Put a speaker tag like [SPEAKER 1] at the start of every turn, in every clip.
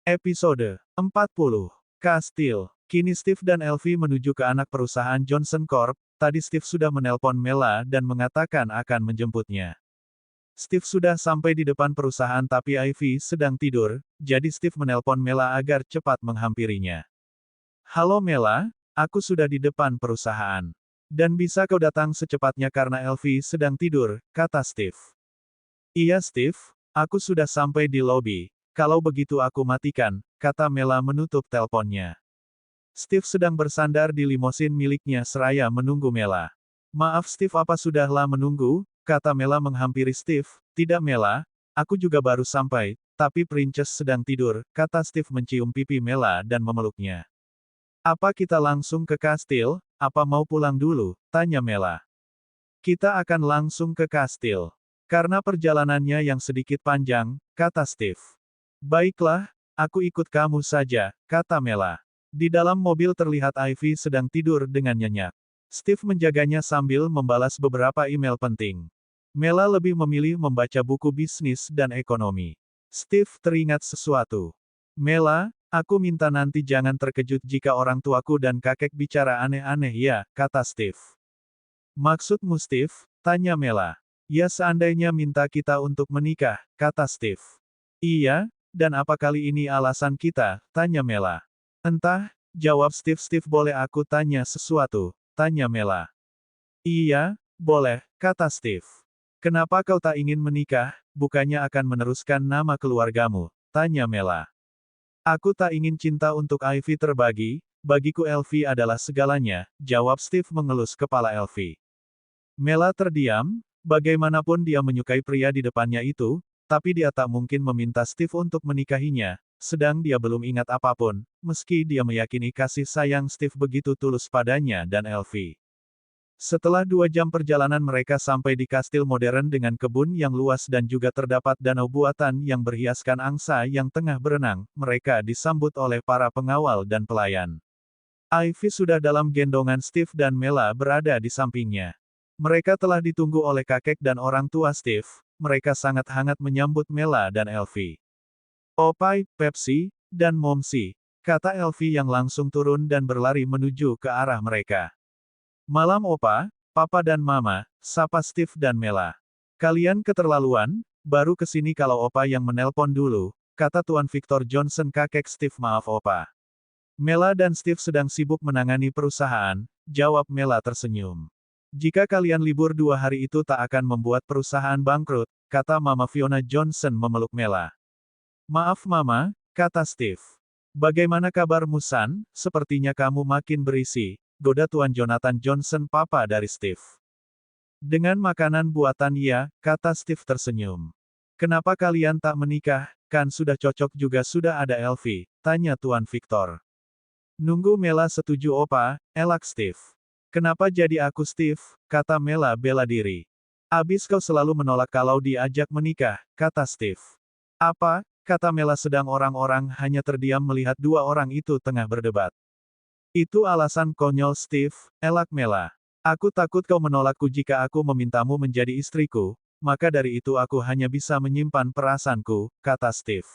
[SPEAKER 1] Episode 40. Kastil. Kini Steve dan Elvie menuju ke anak perusahaan Johnson Corp. Tadi Steve sudah menelpon Mela dan mengatakan akan menjemputnya. Steve sudah sampai di depan perusahaan tapi Ivy sedang tidur, jadi Steve menelpon Mela agar cepat menghampirinya. Halo Mela, aku sudah di depan perusahaan. Dan bisa kau datang secepatnya karena Elvie sedang tidur, kata Steve. Iya Steve, aku sudah sampai di lobi. Kalau begitu aku matikan, kata Mela menutup teleponnya. Steve sedang bersandar di limosin miliknya seraya menunggu Mela. Maaf Steve, apa sudahlah menunggu, kata Mela menghampiri Steve. Tidak Mela, aku juga baru sampai, tapi Princess sedang tidur, kata Steve mencium pipi Mela dan memeluknya. Apa kita langsung ke kastil, apa mau pulang dulu, tanya Mela. Kita akan langsung ke kastil. Karena perjalanannya yang sedikit panjang, kata Steve. Baiklah, aku ikut kamu saja, kata Mela. Di dalam mobil terlihat Ivy sedang tidur dengan nyenyak. Steve menjaganya sambil membalas beberapa email penting. Mela lebih memilih membaca buku bisnis dan ekonomi. Steve teringat sesuatu. Mela, aku minta nanti jangan terkejut jika orang tuaku dan kakek bicara aneh-aneh ya, kata Steve. Maksudmu Steve? Tanya Mela. Ya seandainya minta kita untuk menikah, kata Steve. Iya, dan apa kali ini alasan kita? Tanya Mela. Entah, jawab Steve. Steve, boleh aku tanya sesuatu? Tanya Mela. Iya, boleh, kata Steve. Kenapa kau tak ingin menikah, bukannya akan meneruskan nama keluargamu? Tanya Mela. Aku tak ingin cinta untuk Ivy terbagi, bagiku Elvie adalah segalanya, jawab Steve mengelus kepala Elvie. Mela terdiam, bagaimanapun dia menyukai pria di depannya itu, tapi dia tak mungkin meminta Steve untuk menikahinya, sedang dia belum ingat apapun, meski dia meyakini kasih sayang Steve begitu tulus padanya dan Elvie. Setelah 2 jam perjalanan mereka sampai di kastil modern dengan kebun yang luas dan juga terdapat danau buatan yang berhiaskan angsa yang tengah berenang, mereka disambut oleh para pengawal dan pelayan. Ivy sudah dalam gendongan Steve dan Mela berada di sampingnya. Mereka telah ditunggu oleh kakek dan orang tua Steve, mereka sangat hangat menyambut Mela dan Elvie. Opai, Pepsi, dan Momsi, kata Elvie yang langsung turun dan berlari menuju ke arah mereka. Malam Opa, Papa dan Mama, sapa Steve dan Mela. Kalian keterlaluan, baru kesini kalau Opa yang menelpon dulu, kata Tuan Victor Johnson kakek Steve. Maaf Opa. Mela dan Steve sedang sibuk menangani perusahaan, jawab Mela tersenyum. Jika kalian libur 2 hari itu tak akan membuat perusahaan bangkrut, kata Mama Fiona Johnson memeluk Mela. Maaf Mama, kata Steve. Bagaimana kabarmu San? Sepertinya kamu makin berisi, goda Tuan Jonathan Johnson papa dari Steve. Dengan makanan buatan ya, kata Steve tersenyum. Kenapa kalian tak menikah, kan sudah cocok juga sudah ada Elvie, tanya Tuan Victor. Nunggu Mela setuju Opa, elak Steve. Kenapa jadi aku Steve, kata Mela bela diri. Abis kau selalu menolak kalau diajak menikah, kata Steve. Apa, kata Mela sedang orang-orang hanya terdiam melihat 2 orang itu tengah berdebat. Itu alasan konyol Steve, elak Mela. Aku takut kau menolakku jika aku memintamu menjadi istriku, maka dari itu aku hanya bisa menyimpan perasaanku, kata Steve.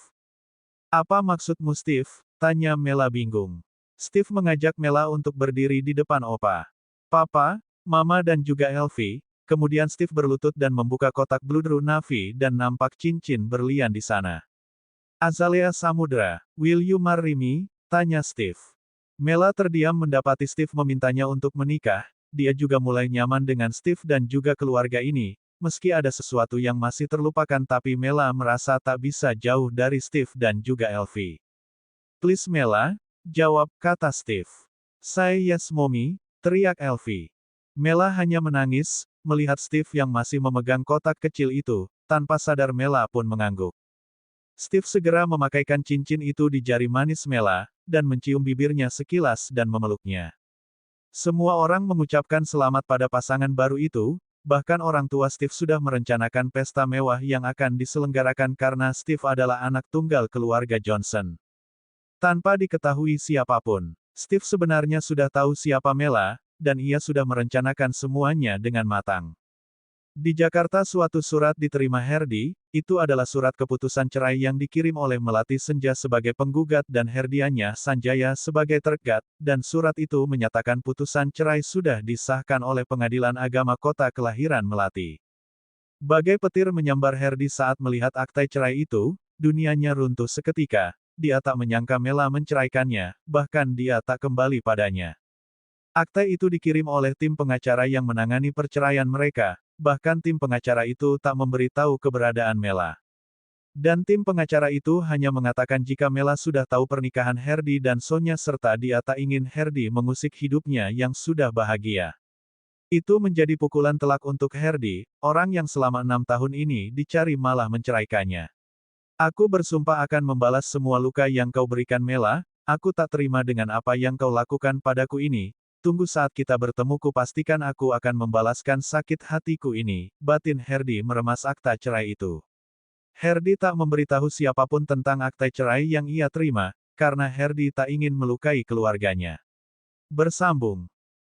[SPEAKER 1] Apa maksudmu Steve, tanya Mela bingung. Steve mengajak Mela untuk berdiri di depan Opa, Papa, Mama dan juga Elvie, kemudian Steve berlutut dan membuka kotak bludru Navy dan nampak cincin berlian di sana. Azalea Samudra, will you marry me? Tanya Steve. Mela terdiam mendapati Steve memintanya untuk menikah, dia juga mulai nyaman dengan Steve dan juga keluarga ini, meski ada sesuatu yang masih terlupakan tapi Mela merasa tak bisa jauh dari Steve dan juga Elvie. Please Mela, jawab, kata Steve. Say yes mommy, teriak Elvie. Mela hanya menangis, melihat Steve yang masih memegang kotak kecil itu, tanpa sadar Mela pun mengangguk. Steve segera memakaikan cincin itu di jari manis Mela, dan mencium bibirnya sekilas dan memeluknya. Semua orang mengucapkan selamat pada pasangan baru itu, bahkan orang tua Steve sudah merencanakan pesta mewah yang akan diselenggarakan karena Steve adalah anak tunggal keluarga Johnson. Tanpa diketahui siapapun, Steve sebenarnya sudah tahu siapa Mela, dan ia sudah merencanakan semuanya dengan matang. Di Jakarta suatu surat diterima Herdi, itu adalah surat keputusan cerai yang dikirim oleh Melati Senja sebagai penggugat dan Herdianya Sanjaya sebagai tergugat, dan surat itu menyatakan putusan cerai sudah disahkan oleh Pengadilan Agama Kota Kelahiran Melati. Bagai petir menyambar Herdi saat melihat akte cerai itu, dunianya runtuh seketika, dia tak menyangka Mela menceraikannya, bahkan dia tak kembali padanya. Akte itu dikirim oleh tim pengacara yang menangani perceraian mereka, bahkan tim pengacara itu tak memberi tahu keberadaan Mela. Dan tim pengacara itu hanya mengatakan jika Mela sudah tahu pernikahan Herdi dan Sonya serta dia tak ingin Herdi mengusik hidupnya yang sudah bahagia. Itu menjadi pukulan telak untuk Herdi, orang yang selama 6 tahun ini dicari malah menceraikannya. Aku bersumpah akan membalas semua luka yang kau berikan Mela, aku tak terima dengan apa yang kau lakukan padaku ini. Tunggu saat kita bertemu kupastikan aku akan membalaskan sakit hatiku ini, batin Herdi meremas akta cerai itu. Herdi tak memberitahu siapapun tentang akta cerai yang ia terima, karena Herdi tak ingin melukai keluarganya. Bersambung.